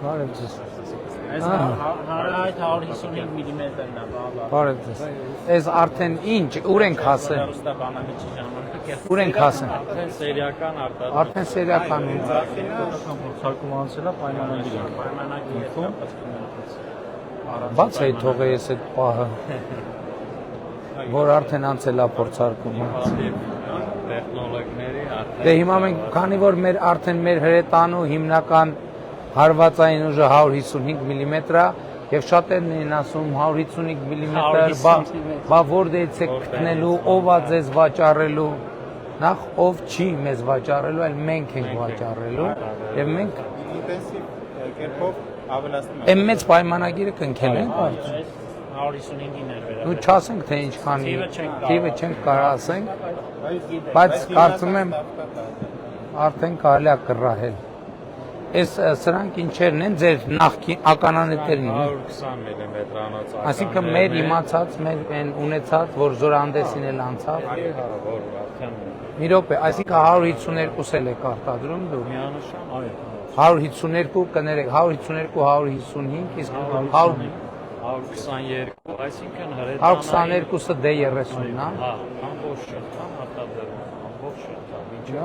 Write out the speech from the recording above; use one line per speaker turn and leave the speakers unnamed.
Բարև ձեզ։
Այս 155 մմ-ն է, բաբա։
Բարև ձեզ։ Այս արդեն ինչ, ուր ենք հասել։
Հեռուստաբանամիջի ժամանակ։
Ուր ենք հասել։
Արդեն սերիական արտադրում։
Արդեն սերիական է։
Փորձարկում անցել է պայմանագիր։
Բաց է թողե ես այդ պահը, որ արդեն անցել է փորձարկումը։
Տեխնոլոգիաների
Դե հիմա մենք, քանի որ արդեն մեր հրետանու հիմնական հարվածային ուժը 155 մմ է, եւ շատերն են ասում 155 մմ, բա որտեղից է գտնելու, ով է ձեզ վաճառելու, նախ ով չի մեզ վաճառելու, այլ մենք ենք վաճառելու, եւ մենք
ինտենսիվ կերպով ավելացնում
Այն մեծ պայմանագիրը կնքել ենք,
155-ին էր վերաբերել։
ու չասենք թե ինչքան թիվը չենք կարող ասենք, բայց կարծում եմ արդեն կարելի է կռահել։ Այս սրանք ինչերն են ձեր նախկին ականանետերն են։
120 մմ-անոց։
Այսինքն մեր իմացած, մեր այն ունեցած, որ զորանդեսին էլ անցավ։
Որ արդեն
Մի րոպե, այսինքն 152-ել եք արտադրում դու։
միանշան, այո։
152 կներեք, 152, 155, իսկ 100
122, այսինքն հրետանային
122-ը D30-ն է։
Հա, ամբողջ շղթան արտադրում, ամբողջ շղթան, ինչը